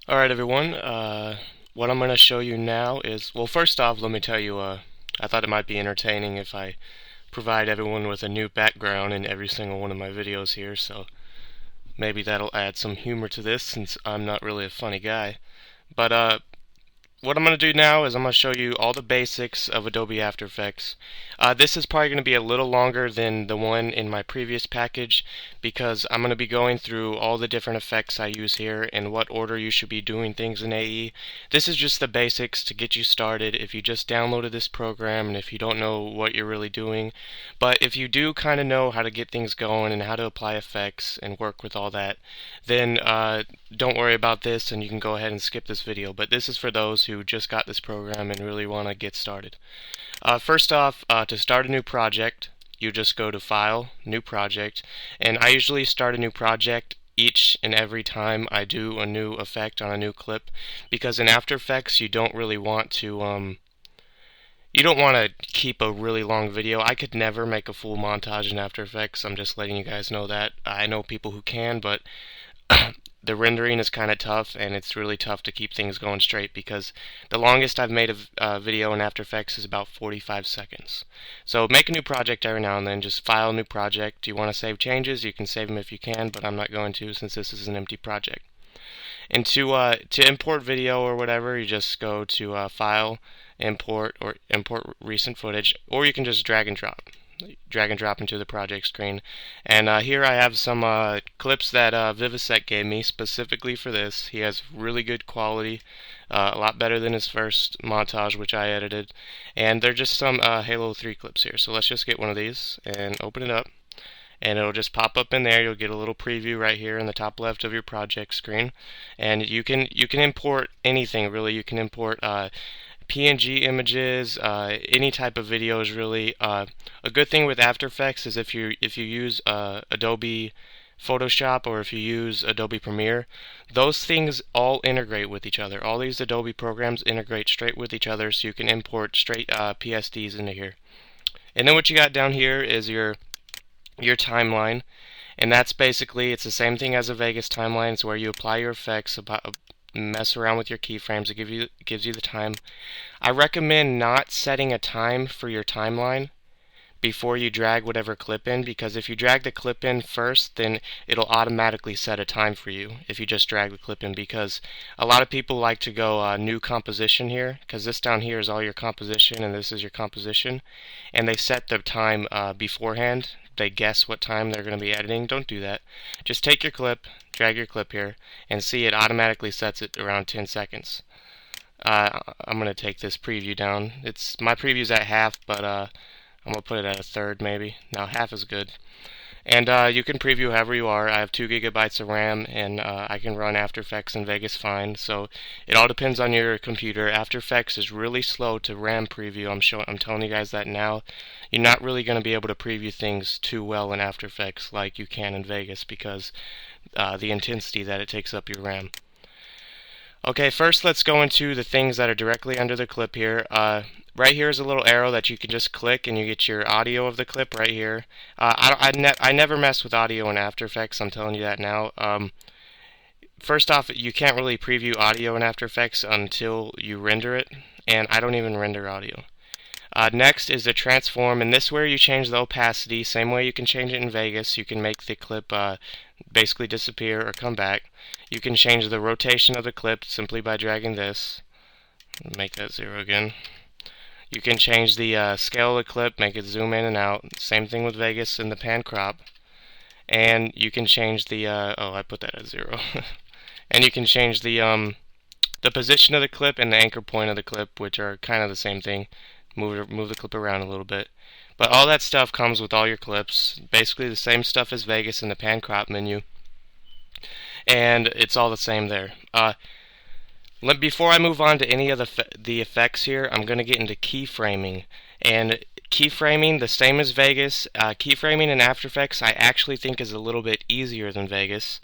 Alright everyone, what I'm going to show you now is, well, first off, let me tell you, I thought it might be entertaining if I provide everyone with a new background in every single one of my videos here, so maybe that'll add some humor to this since I'm not really a funny guy. But what I'm going to do now is I'm going to show you all the basics of Adobe After Effects. This is probably going to be a little longer than the one in my previous package because I'm going to be going through all the different effects I use here and what order you should be doing things in AE. This is just the basics to get you started if you just downloaded this program and if you don't know what you're really doing. But if you do kind of know how to get things going and how to apply effects and work with all that, then don't worry about this and you can go ahead and skip this video. But this is for those who just got this program and really want to get started. First off, to start a new project, you just go to File, New Project, and I usually start a new project each and every time I do a new effect on a new clip, because in After Effects you don't really want to keep a really long video. I could never make a full montage in After Effects. I'm just letting you guys know that. I know people who can, but the rendering is kind of tough, and it's really tough to keep things going straight because the longest I've made a video in After Effects is about 45 seconds. So make a new project every now and then. Just file a new project. Do you want to save changes? You can save them if you can, but I'm not going to since this is an empty project. And to import video or whatever, you just go to File, Import, or Import Recent Footage, or you can just drag and drop into the project screen. And here I have some clips that Vivisec gave me specifically for this. He has really good quality, a lot better than his first montage, which I edited. And they're just some Halo 3 clips here. So let's just get one of these and open it up. And it'll just pop up in there. You'll get a little preview right here in the top left of your project screen. And you can import anything really. You can import PNG images, any type of videos really. A good thing with After Effects is if you use Adobe Photoshop or if you use Adobe Premiere, those things all integrate with each other. All these Adobe programs integrate straight with each other, so you can import straight PSDs into here. And then what you got down here is your timeline, and that's basically, it's the same thing as a Vegas timeline. It's where you apply your effects, mess around with your keyframes. It gives you the time. I recommend not setting a time for your timeline before you drag whatever clip in, because if you drag the clip in first, then it'll automatically set a time for you if you just drag the clip in, because a lot of people like to go new composition here, because this down here is all your composition and this is your composition, and they set the time beforehand. They guess what time they're going to be editing. Don't do that. Just take your clip, drag your clip here, and see it automatically sets it around 10 seconds. I'm going to take this preview down. My preview's at half, but I'm going to put it at a third maybe. Now half is good. And you can preview however you are. I have 2 gigabytes of RAM, and I can run After Effects in Vegas fine. So it all depends on your computer. After Effects is really slow to RAM preview. I'm telling you guys that now. You're not really going to be able to preview things too well in After Effects like you can in Vegas because the intensity that it takes up your RAM. Okay, first let's go into the things that are directly under the clip here. Right here is a little arrow that you can just click and you get your audio of the clip right here. I never mess with audio in After Effects, I'm telling you that now. First off, you can't really preview audio in After Effects until you render it, and I don't even render audio. Next is the transform, and this is where you change the opacity. Same way you can change it in Vegas. You can make the clip basically disappear or come back. You can change the rotation of the clip simply by dragging this. Make that 0 again. You can change the scale of the clip, make it zoom in and out. Same thing with Vegas and the pan crop. And you can change the oh, I put that at 0. And you can change the position of the clip and the anchor point of the clip, which are kind of the same thing. Move the clip around a little bit. But all that stuff comes with all your clips. Basically the same stuff as Vegas in the pan crop menu. And it's all the same there. Before I move on to any of the effects here, I'm going to get into keyframing. And keyframing, the same as Vegas. Keyframing in After Effects I actually think is a little bit easier than Vegas.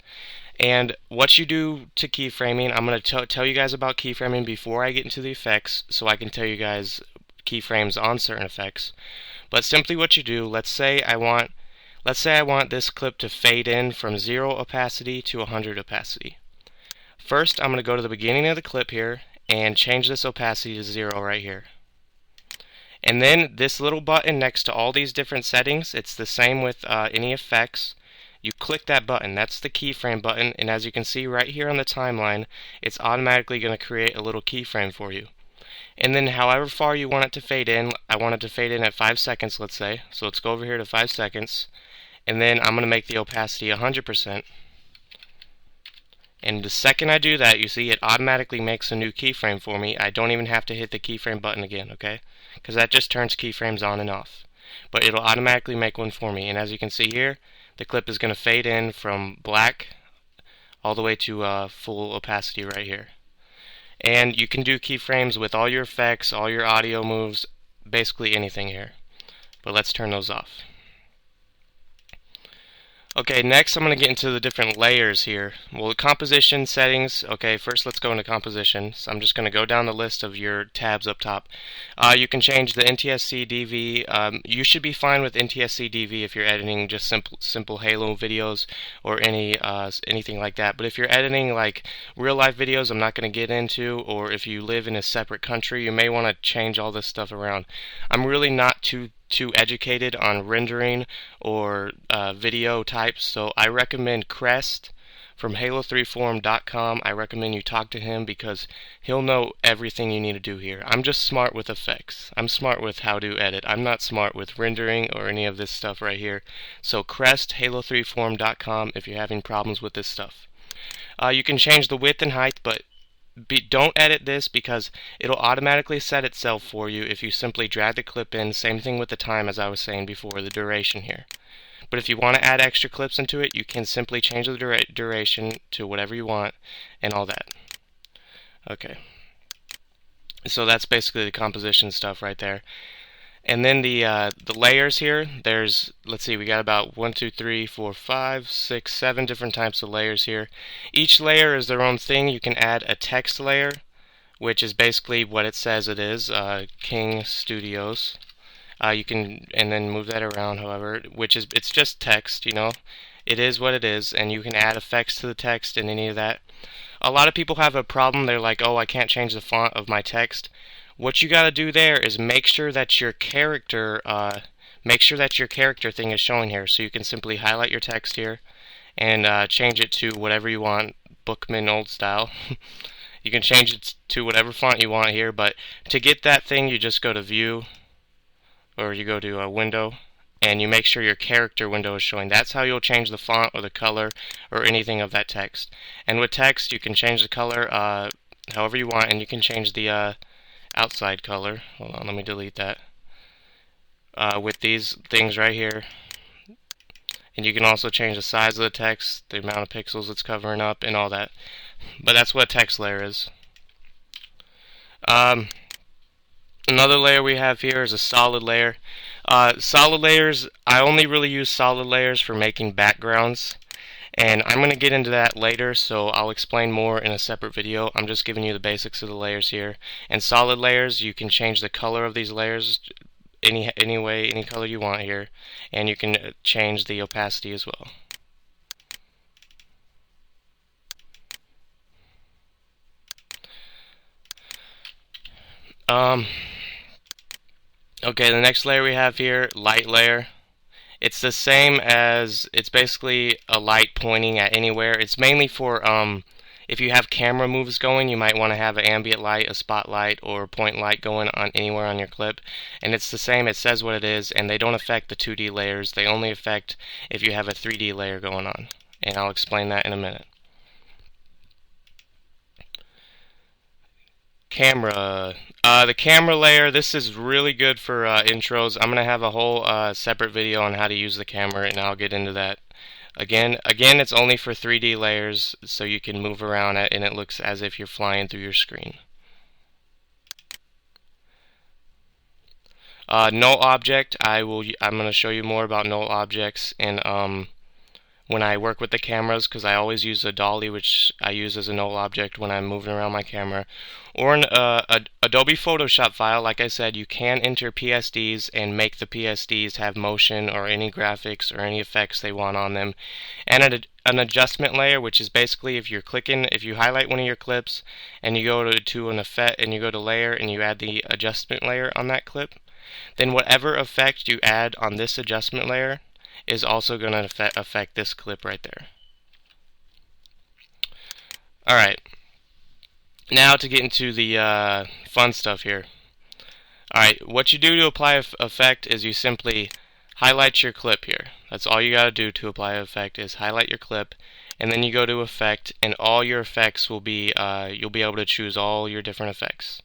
And what you do to keyframing, I'm going to tell you guys about keyframing before I get into the effects, so I can tell you guys keyframes on certain effects. But simply what you do, let's say I want this clip to fade in from 0 opacity to 100 opacity. First, I'm going to go to the beginning of the clip here and change this opacity to 0 right here. And then this little button next to all these different settings, it's the same with any effects. You click that button, that's the keyframe button, and as you can see right here on the timeline, it's automatically going to create a little keyframe for you. And then however far you want it to fade in, I want it to fade in at 5 seconds, let's say. So let's go over here to 5 seconds, and then I'm going to make the opacity 100%. And the second I do that, you see it automatically makes a new keyframe for me. I don't even have to hit the keyframe button again, okay? Because that just turns keyframes on and off. But it'll automatically make one for me. And as you can see here, the clip is going to fade in from black all the way to full opacity right here. And you can do keyframes with all your effects, all your audio moves, basically anything here. But let's turn those off. Okay, next I'm going to get into the different layers here. Well, the composition settings, okay, first let's go into composition. So I'm just going to go down the list of your tabs up top. You can change the NTSC DV. You should be fine with NTSC DV if you're editing just simple Halo videos or anything like that. But if you're editing like real life videos I'm not going to get into, or if you live in a separate country, you may want to change all this stuff around. I'm really not too educated on rendering or video types, so I recommend Crest from halo3forum.com. I recommend you talk to him because he'll know everything you need to do here. I'm just smart with effects. I'm smart with how to edit. I'm not smart with rendering or any of this stuff right here. So Crest, halo3forum.com if you're having problems with this stuff. You can change the width and height, but don't edit this because it'll automatically set itself for you if you simply drag the clip in. Same thing with the time, as I was saying before, the duration here. But if you want to add extra clips into it, you can simply change the duration to whatever you want and all that. Okay, so that's basically the composition stuff right there. And then the layers here, there's, let's see, we got about 1, 2, 3, 4, 5, 6, 7 different types of layers here. Each layer is their own thing. You can add a text layer, which is basically what it says it is, King Studios. You can, and then move that around, however, it's just text, you know. It is what it is, and you can add effects to the text and any of that. A lot of people have a problem. They're like, oh, I can't change the font of my text. What you got to do there is make sure that your character thing is showing here. So you can simply highlight your text here and change it to whatever you want, Bookman old style. You can change it to whatever font you want here, but to get that thing you just go to View, or you go to Window, and you make sure your character window is showing. That's how you'll change the font or the color or anything of that text. And with text you can change the color however you want, and you can change the outside color. Hold on, let me delete that. With these things right here. And you can also change the size of the text, the amount of pixels it's covering up, and all that. But that's what a text layer is. Another layer we have here is a solid layer. Solid layers, I only really use solid layers for making backgrounds. And I'm going to get into that later, so I'll explain more in a separate video. I'm just giving you the basics of the layers here. And solid layers, you can change the color of these layers any way, any color you want here. And you can change the opacity as well. Okay, the next layer we have here, light layer. It's the same as, it's basically a light pointing at anywhere. It's mainly for if you have camera moves going, you might want to have an ambient light, a spotlight, or a point light going on anywhere on your clip. And it's the same, it says what it is, and they don't affect the 2D layers. They only affect if you have a 3D layer going on. And I'll explain that in a minute. Camera. The camera layer, this is really good for intros. I'm going to have a whole separate video on how to use the camera, and I'll get into that. Again, it's only for 3D layers, so you can move around it, and it looks as if you're flying through your screen. Null object, I'm going to show you more about null objects and when I work with the cameras, because I always use a dolly, which I use as a null object when I'm moving around my camera, or an Adobe Photoshop file. Like I said, you can enter PSDs and make the PSDs have motion or any graphics or any effects they want on them. And an adjustment layer, which is basically if you highlight one of your clips and you go to an effect and you go to layer and you add the adjustment layer on that clip, then whatever effect you add on this adjustment layer is also going to affect this clip right there. Alright, now to get into the fun stuff here. Alright, what you do to apply an effect is you simply highlight your clip here. That's all you gotta do to apply an effect is highlight your clip, and then you go to effect, and all your effects will be, you'll be able to choose all your different effects.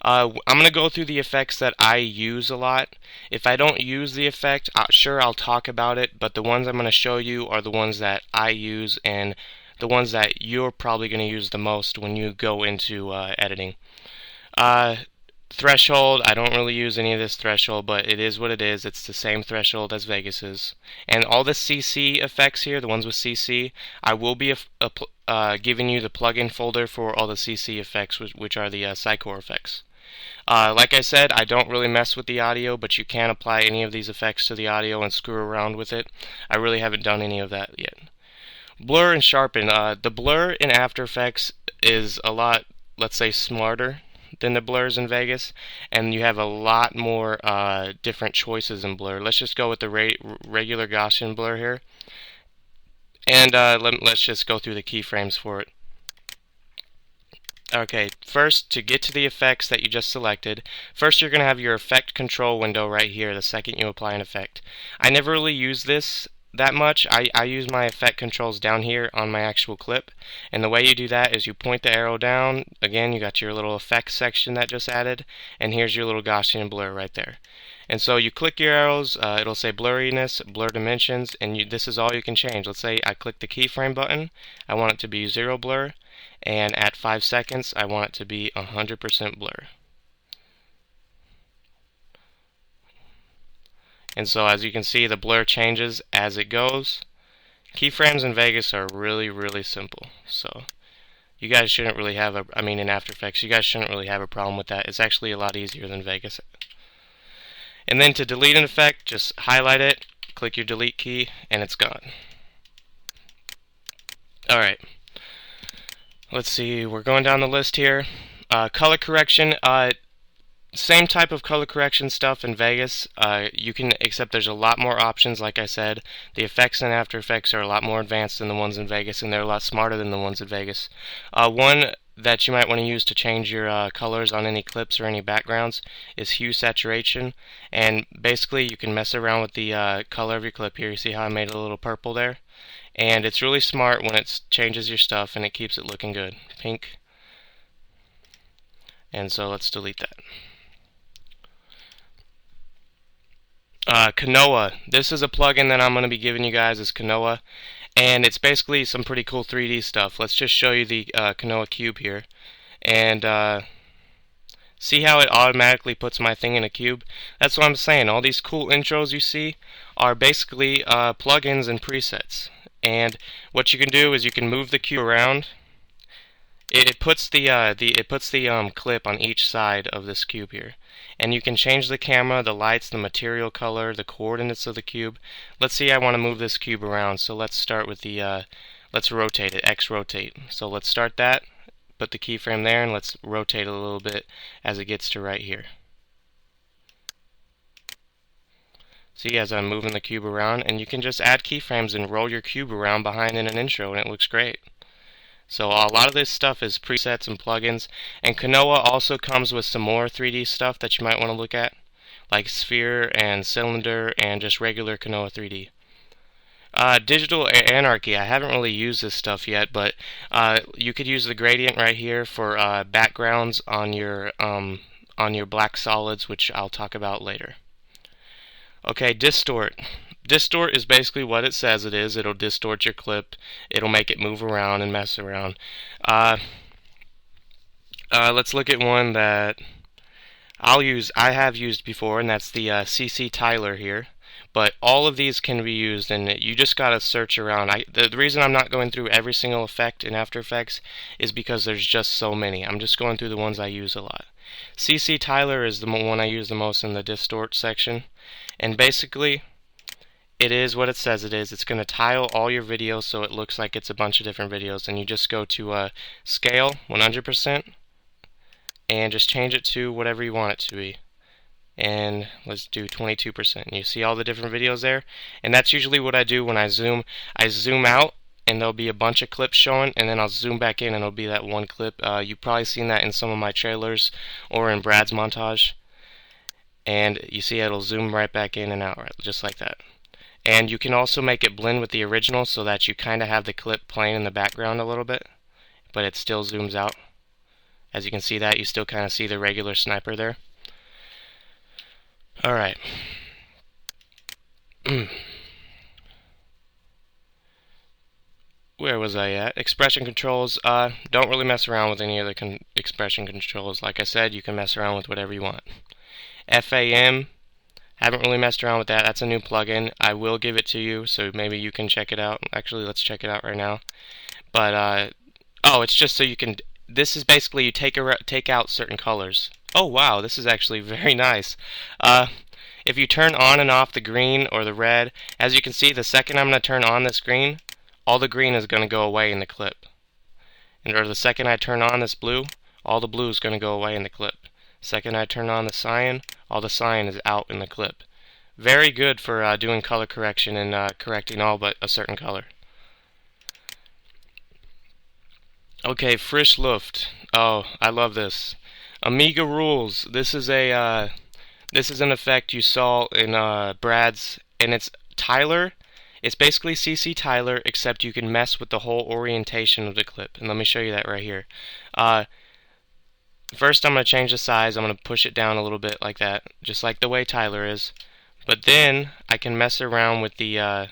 I'm going to go through the effects that I use a lot. If I don't use the effect, sure, I'll talk about it, but the ones I'm going to show you are the ones that I use and the ones that you're probably going to use the most when you go into editing. Threshold, I don't really use any of this threshold, but it is what it is. It's the same threshold as Vegas's. And all the CC effects here, the ones with CC, I will be giving you the plugin folder for all the CC effects, which are the Psycore effects. Like I said, I don't really mess with the audio, but you can apply any of these effects to the audio and screw around with it. I really haven't done any of that yet. Blur and sharpen. The blur in After Effects is a lot, let's say, smarter than the blurs in Vegas, and you have a lot more different choices in blur. Let's just go with the regular Gaussian blur here, and let's just go through the keyframes for it. Okay, first, to get to the effects that you just selected, first you're going to have your effect control window right here the second you apply an effect. I never really use this that much. I use my effect controls down here on my actual clip, and the way you do that is you point the arrow down. Again, you got your little effects section that just added, and here's your little Gaussian blur right there. And so you click your arrows, it'll say blurriness, blur dimensions, and this is all you can change. Let's say I click the keyframe button, I want it to be 0 blur, and at 5 seconds I want it to be 100% blur. And so as you can see, the blur changes as it goes. Keyframes in Vegas are really simple, so you guys shouldn't really have in After Effects, you guys shouldn't really have a problem with that. It's actually a lot easier than Vegas. And then to delete an effect, just highlight it, click your delete key, and it's gone. Alright, let's see, we're going down the list here. Color correction, same type of color correction stuff in Vegas. Except there's a lot more options. Like I said, the effects in After Effects are a lot more advanced than the ones in Vegas, and they're a lot smarter than the ones in Vegas. One that you might want to use to change your colors on any clips or any backgrounds is hue saturation, and basically you can mess around with the color of your clip here. You see how I made it a little purple there? And it's really smart when it changes your stuff and it keeps it looking good. Pink. And so let's delete that. Kanoa. This is a plugin that I'm going to be giving you guys is Kanoa, and it's basically some pretty cool 3D stuff. Let's just show you the Kanoa cube here, and see how it automatically puts my thing in a cube? That's what I'm saying. All these cool intros you see are basically plugins and presets, and what you can do is you can move the cube around. It puts the clip on each side of this cube here, and you can change the camera, the lights, the material color, the coordinates of the cube. Let's see, I want to move this cube around, so let's start with the let's rotate it, X rotate. So let's start that, put the keyframe there, and let's rotate it a little bit as it gets to right here. See, as I'm moving the cube around, and you can just add keyframes and roll your cube around behind in an intro, and it looks great. So a lot of this stuff is presets and plugins, and Kanoa also comes with some more 3D stuff that you might want to look at, like sphere and cylinder and just regular Kanoa 3D. Digital Anarchy, I haven't really used this stuff yet, but you could use the gradient right here for backgrounds on your black solids, which I'll talk about later. Okay, Distort. Distort is basically what it says it is. It'll distort your clip. It'll make it move around and mess around. Let's look at one that I have used before, and that's the CC Tyler here. But all of these can be used, and you just gotta search around. The reason I'm not going through every single effect in After Effects is because there's just so many. I'm just going through the ones I use a lot. CC Tyler is the one I use the most in the Distort section, and basically it is what it says it is. It's going to tile all your videos so it looks like it's a bunch of different videos. And you just go to scale 100% and just change it to whatever you want it to be. And let's do 22%. You see all the different videos there? And that's usually what I do when I zoom. I zoom out and there'll be a bunch of clips showing, and then I'll zoom back in and it'll be that one clip. You've probably seen that in some of my trailers or in Brad's montage. And you see it'll zoom right back in and out, right, just like that. And you can also make it blend with the original so that you kind of have the clip playing in the background a little bit, but it still zooms out. As you can see that, you still kind of see the regular sniper there. Alright. Where was I at? Expression controls. Don't really mess around with any other expression controls. Like I said, you can mess around with whatever you want. FAM. Haven't really messed around with that. That's a new plugin. I will give it to you, so maybe you can check it out. Actually, let's check it out right now. But oh, it's just so you can. This is basically you take out certain colors. Oh wow, this is actually very nice. If you turn on and off the green or the red, as you can see, the second I'm going to turn on this green, all the green is going to go away in the clip. And or the second I turn on this blue, all the blue is going to go away in the clip. Second I turn on the cyan, all the cyan is out in the clip. Very good for doing color correction and correcting all but a certain color. Okay, Frisch Luft. Oh, I love this. Amiga Rules. This is an effect you saw in Brad's, and it's Tyler. It's basically CC Tyler, except you can mess with the whole orientation of the clip. And let me show you that right here. First, I'm going to change the size. I'm going to push it down a little bit like that, just like the way Tyler is. But then I can mess around with the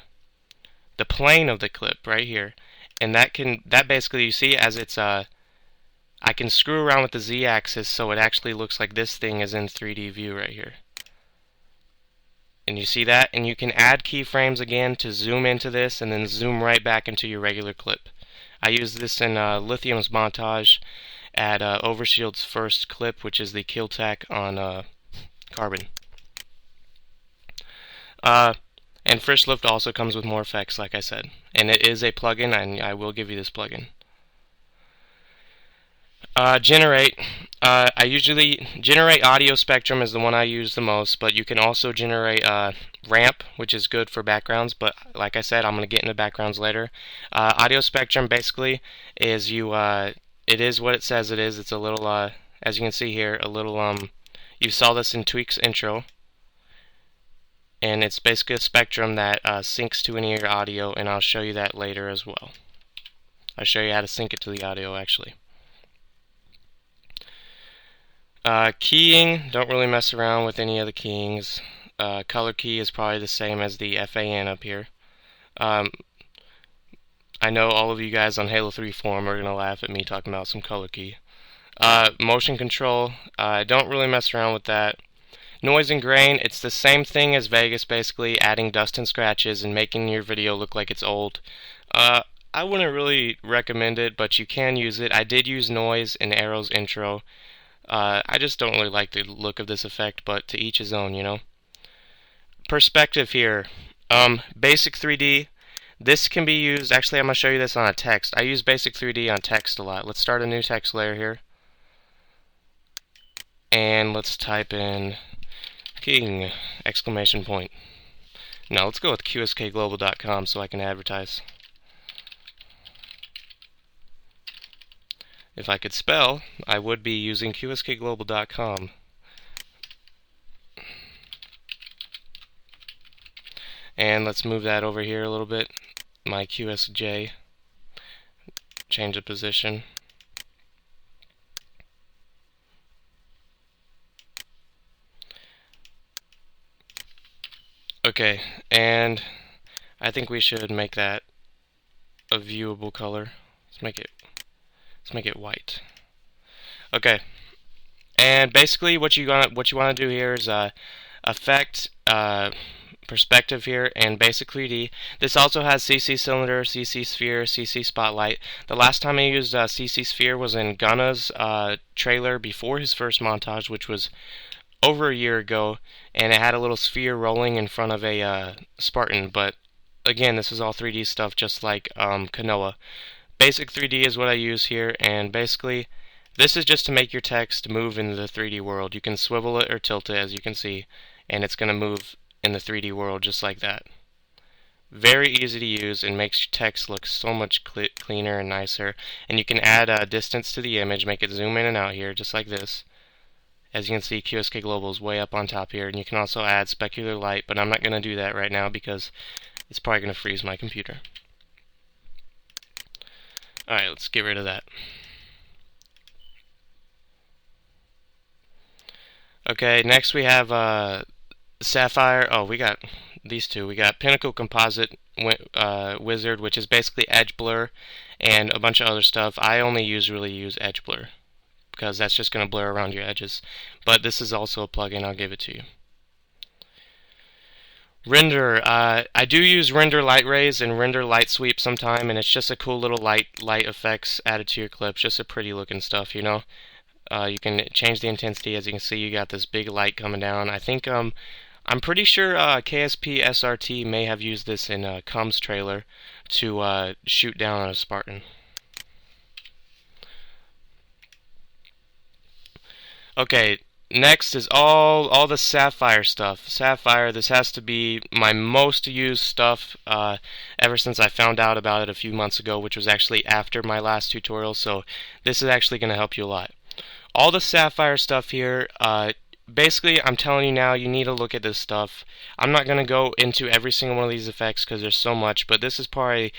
plane of the clip right here, and that basically, you see, as it's I can screw around with the Z-axis so it actually looks like this thing is in 3D view right here. And you see that? And you can add keyframes again to zoom into this and then zoom right back into your regular clip. I use this in Lithium's montage at Overshield's first clip, which is the kill tack on Carbon. And Frisch Luft also comes with more effects, like I said. And it is a plugin, and I will give you this plugin. Generate. I usually generate audio spectrum is the one I use the most, but you can also generate ramp, which is good for backgrounds. But like I said, I'm going to get into backgrounds later. Audio spectrum basically is it is what it says it is. It's a little, as you can see here, a little you saw this in Tweak's intro, and it's basically a spectrum that syncs to any of your audio, and I'll show you that later as well. I'll show you how to sync it to the audio actually. Keying, don't really mess around with any of the keyings. Color key is probably the same as the FAN up here. I know all of you guys on Halo 3 forum are going to laugh at me talking about some color key. Motion control, don't really mess around with that. Noise and grain, it's the same thing as Vegas basically, adding dust and scratches and making your video look like it's old. I wouldn't really recommend it, but you can use it. I did use noise in Arrow's intro. I just don't really like the look of this effect, but to each his own, you know. Perspective here. Basic 3D. This can be used, actually I'm going to show you this on a text. I use Basic 3D on text a lot. Let's start a new text layer here. And let's type in King! Exclamation point. Now let's go with QsKglobal.com so I can advertise. If I could spell, I would be using QsKglobal.com. And let's move that over here a little bit. My QSJ. Change the position. Okay, and I think we should make that a viewable color. Let's make it white. Okay, and basically what you want to do here is affect perspective here and Basic 3D. This also has CC Cylinder, CC Sphere, CC Spotlight. The last time I used CC Sphere was in Gunna's trailer before his first montage, which was over a year ago, and it had a little sphere rolling in front of a Spartan. But again, this is all 3D stuff, just like Kanoa. Basic 3D is what I use here, and basically, this is just to make your text move in the 3D world. You can swivel it or tilt it, as you can see, and it's going to move in the 3D world just like that. Very easy to use and makes your text look so much cleaner and nicer. And you can add distance to the image, make it zoom in and out here, just like this. As you can see, QsK Global is way up on top here, and you can also add specular light, but I'm not going to do that right now because it's probably going to freeze my computer. Alright, let's get rid of that. Okay, next we have Sapphire. Oh, we got these two. We got Pinnacle Composite Wizard, which is basically edge blur, and a bunch of other stuff. I only really use edge blur because that's just going to blur around your edges. But this is also a plugin. I'll give it to you. Render. I do use Render Light Rays and Render Light Sweep sometime, and it's just a cool little light effects added to your clips. Just a pretty looking stuff, you know. You can change the intensity. As you can see, you got this big light coming down. I think I'm pretty sure KSP SRT may have used this in Cum's trailer to shoot down on a Spartan. Okay, next is all the Sapphire stuff. Sapphire, this has to be my most used stuff ever since I found out about it a few months ago, which was actually after my last tutorial, so this is actually going to help you a lot. All the Sapphire stuff here, basically I'm telling you now, you need to look at this stuff. I'm not going to go into every single one of these effects because there's so much, but this is probably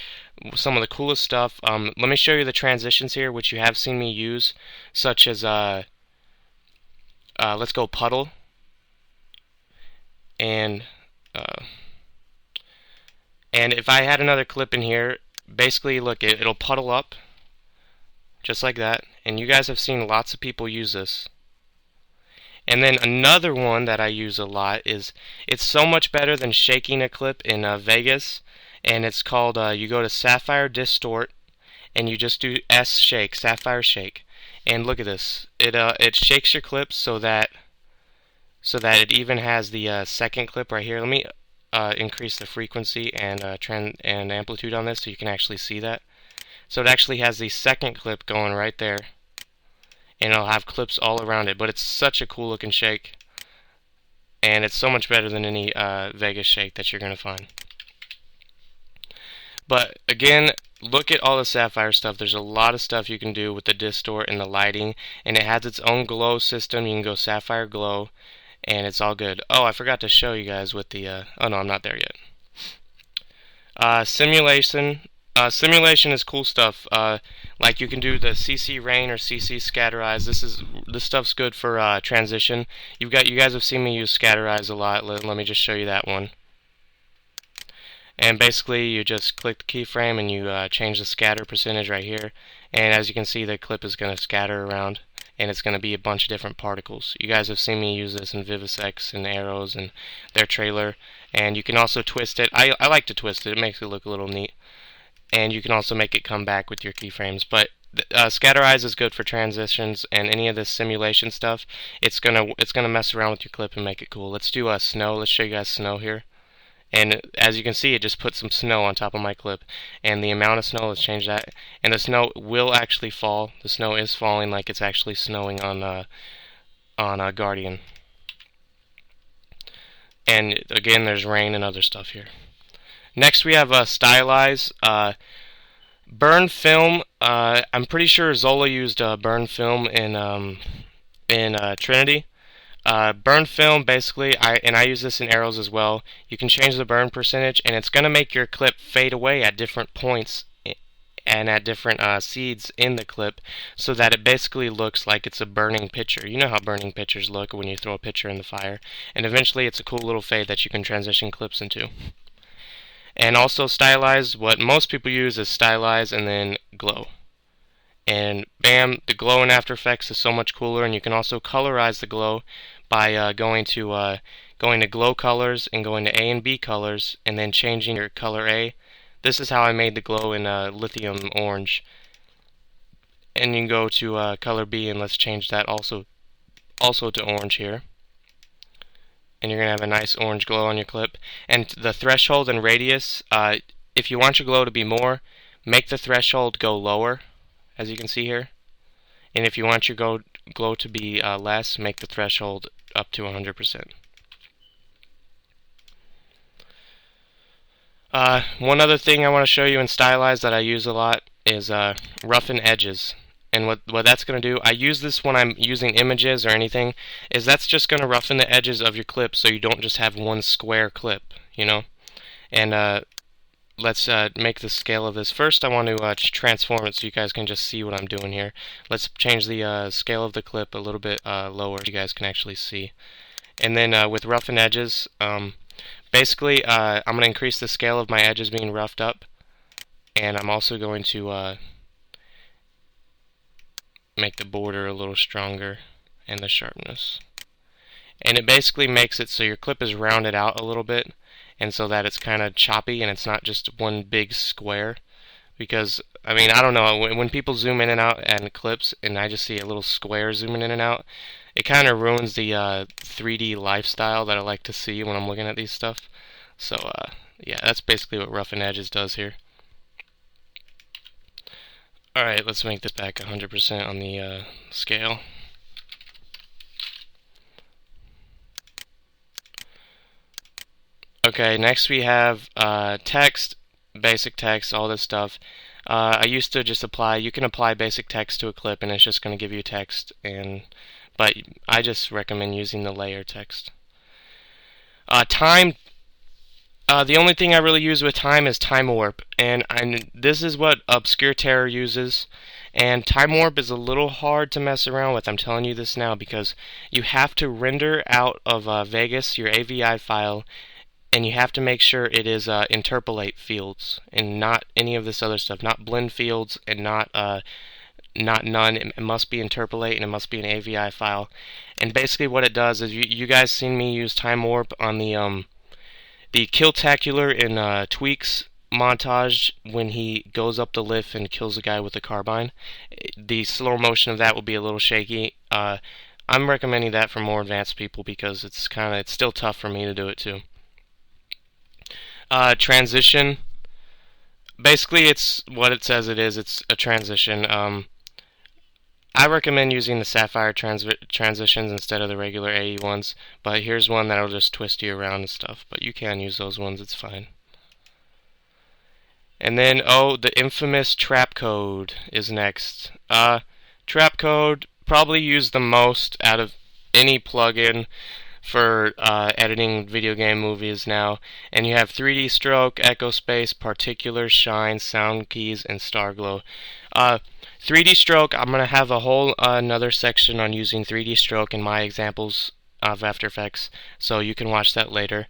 some of the coolest stuff. Let me show you the transitions here, which you have seen me use, such as let's go puddle, and if I had another clip in here, basically look, it'll puddle up just like that, and you guys have seen lots of people use this. And then another one that I use a lot is, it's so much better than shaking a clip in Vegas, and it's called, you go to Sapphire Distort, and you just do S shake, Sapphire shake, and look at this. It shakes your clip so that it even has the second clip right here. Let me increase the frequency and and amplitude on this so you can actually see that. So it actually has the second clip going right there, and it'll have clips all around it. But it's such a cool looking shake, and it's so much better than any Vegas shake that you're going to find. But again, look at all the Sapphire stuff. There's a lot of stuff you can do with the distort and the lighting, and it has its own glow system. You can go Sapphire Glow, and it's all good. Oh, I forgot to show you guys with the oh no, I'm not there yet. Simulation. Simulation is cool stuff. Like you can do the CC Rain or CC Scatterize. This stuff's good for transition. You guys have seen me use Scatterize a lot. Let me just show you that one. And basically, you just click the keyframe and you change the scatter percentage right here. And as you can see, the clip is going to scatter around, and it's going to be a bunch of different particles. You guys have seen me use this in VivisX and Arrows and their trailer. And you can also twist it. I like to twist it. It makes it look a little neat. And you can also make it come back with your keyframes. But Scatterize is good for transitions, and any of this simulation stuff, it's gonna mess around with your clip and make it cool. Let's do snow. Let's show you guys snow here. And as you can see, it just put some snow on top of my clip, and the amount of snow, let's change that. And the snow will actually fall. The snow is falling like it's actually snowing on Guardian. And again, there's rain and other stuff here. Next we have Stylize. Burn film. I'm pretty sure Zola used burn film in Trinity. Burn film, basically, I use this in Arrows as well. You can change the burn percentage, and it's going to make your clip fade away at different points and at different seeds in the clip, so that it basically looks like it's a burning picture. You know how burning pictures look when you throw a picture in the fire. And eventually it's a cool little fade that you can transition clips into. And also Stylize, what most people use is Stylize and then Glow. And bam, the glow in After Effects is so much cooler, and you can also colorize the glow by going to glow colors and going to A and B colors and then changing your color A. This is how I made the glow in lithium orange. And you can go to color B, and let's change that also to orange here. and you're going to have a nice orange glow on your clip. And the threshold and radius, if you want your glow to be more, make the threshold go lower, as you can see here. And if you want your glow to be less, make the threshold up to 100%. One other thing I want to show you in Stylize that I use a lot is roughen edges. And what that's going to do, I use this when I'm using images or anything, is that's just going to roughen the edges of your clip so you don't just have one square clip, you know? And let's make the scale of this. First, I want to transform it so you guys can just see what I'm doing here. Let's change the scale of the clip a little bit lower so you guys can actually see. And then with roughen edges, basically, I'm going to increase the scale of my edges being roughed up, and I'm also going to make the border a little stronger and the sharpness. And it basically makes it so your clip is rounded out a little bit, and so that it's kind of choppy and it's not just one big square. Because, I mean, I don't know, when people zoom in and out at clips and I just see a little square zooming in and out, it kind of ruins the 3D lifestyle that I like to see when I'm looking at these stuff. So, yeah, that's basically what roughen edges does here. Alright, let's make this back 100% on the scale. Okay, next we have text, basic text, all this stuff. I used to just you can apply basic text to a clip and it's just going to give you text, but I just recommend using the layer text. Time, the only thing I really use with time is time warp, and this is what Obscure Terror uses. And time warp is a little hard to mess around with, I'm telling you this now, because you have to render out of Vegas your AVI file, and you have to make sure it is interpolate fields and not any of this other stuff, not blend fields and not none. It must be interpolate and it must be an AVI file. And basically what it does is you guys seen me use time warp on the Killtacular in Tweaks montage when he goes up the lift and kills a guy with a carbine. The slow motion of that will be a little shaky. I'm recommending that for more advanced people because it's still tough for me to do it too. Transition. Basically, it's what it says it is. It's a transition. I recommend using the Sapphire transitions instead of the regular AE ones, but here's one that'll just twist you around and stuff, but you can use those ones, it's fine. And then, the infamous trap code is next. Trap code, probably used the most out of any plugin for editing video game movies now. And you have 3D stroke, echo space, particular, shine, sound keys, and star glow. 3D stroke, I'm going to have a whole another section on using 3D stroke in my examples of After Effects, so you can watch that later.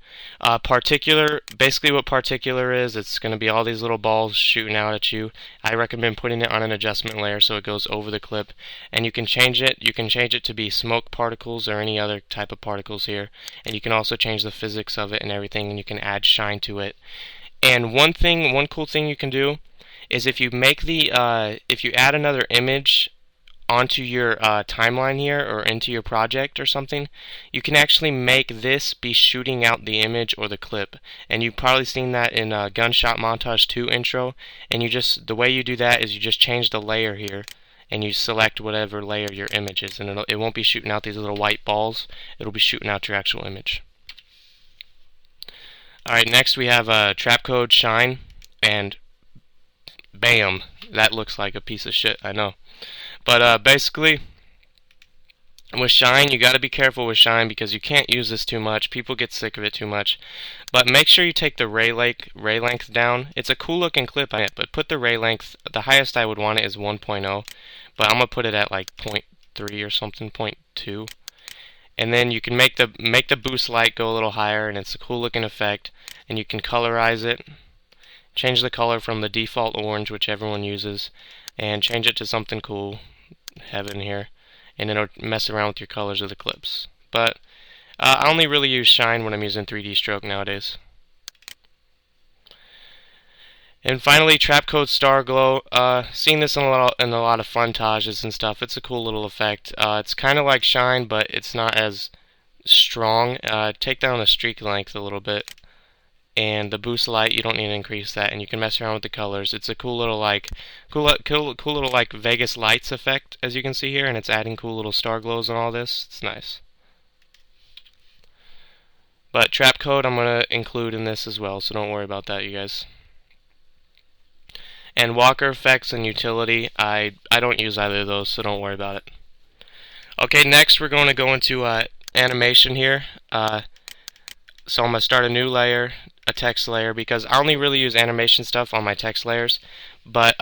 Particular, basically what particular is, it's going to be all these little balls shooting out at you. I recommend putting it on an adjustment layer so it goes over the clip, and you can change it. You can change it to be smoke particles or any other type of particles here, and you can also change the physics of it and everything, and you can add shine to it. And one cool thing you can do is if you make if you add another image onto your timeline here or into your project or something, you can actually make this be shooting out the image or the clip. And you've probably seen that in Gunshot Montage 2 intro. And the way you do that is you just change the layer here and you select whatever layer your image is, and it won't be shooting out these little white balls. It'll be shooting out your actual image. Alright, next we have trap code shine, and bam, that looks like a piece of shit, I know. But basically, with shine, you got to be careful with shine because you can't use this too much. People get sick of it too much. But make sure you take the ray length down. It's a cool looking clip on it, but put the ray length, the highest I would want it is 1.0, but I'm going to put it at like 0.3 or something, 0.2. And then you can make the boost light go a little higher, and it's a cool looking effect. And you can colorize it. Change the color from the default orange, which everyone uses, and change it to something cool, heaven here, and it'll mess around with your colors of the clips. But I only really use shine when I'm using 3D stroke nowadays. And finally, trap code star glow. Seen this in a lot of funtages and stuff. It's a cool little effect. It's kind of like shine, but it's not as strong. Take down the streak length a little bit, and the boost light, you don't need to increase that, and you can mess around with the colors. It's a cool little like cool little like Vegas lights effect, as you can see here, and it's adding cool little star glows and all this. It's nice. But trap code I'm going to include in this as well, so don't worry about that, you guys. And walker effects and utility, I don't use either of those, so don't worry about it. Okay, next we're going to go into animation here. So I'm going to start a new layer, a text layer, because I only really use animation stuff on my text layers. But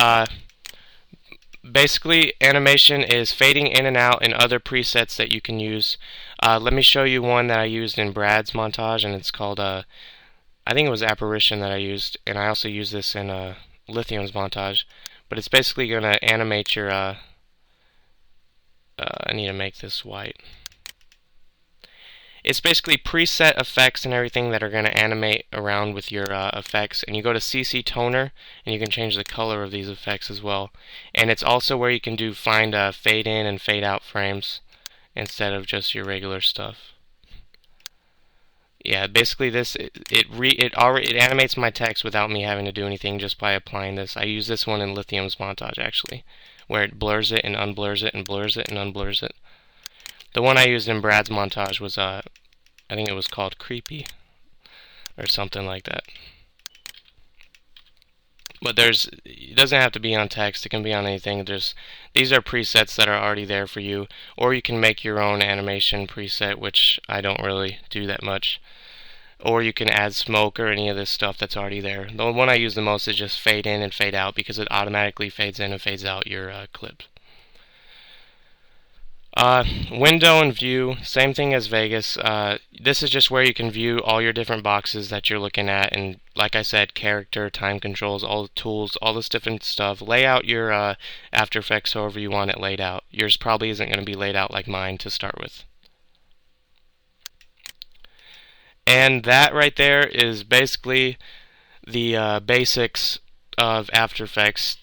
basically, animation is fading in and out and other presets that you can use. Let me show you one that I used in Brad's montage, and it's called, I think it was Apparition that I used, and I also use this in Lithium's montage. But it's basically going to animate your, I need to make this white. It's basically preset effects and everything that are going to animate around with your effects. And you go to CC Toner, and you can change the color of these effects as well. And it's also where you can find fade in and fade out frames instead of just your regular stuff. Yeah, basically this it animates my text without me having to do anything just by applying this. I use this one in Lithium's montage actually, where it blurs it and unblurs it and blurs it and unblurs it. The one I used in Brad's montage was, I think it was called Creepy, or something like that. But it doesn't have to be on text, it can be on anything. These are presets that are already there for you, or you can make your own animation preset, which I don't really do that much. Or you can add smoke or any of this stuff that's already there. The one I use the most is just fade in and fade out, because it automatically fades in and fades out your clip. Window and view, same thing as Vegas. This is just where you can view all your different boxes that you're looking at, and like I said, character, time controls, all the tools, all this different stuff. Lay out your After Effects however you want it laid out. Yours probably isn't going to be laid out like mine to start with. And that right there is basically the basics of After Effects,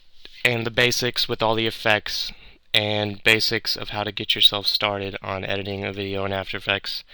and the basics with all the effects, and basics of how to get yourself started on editing a video in After Effects.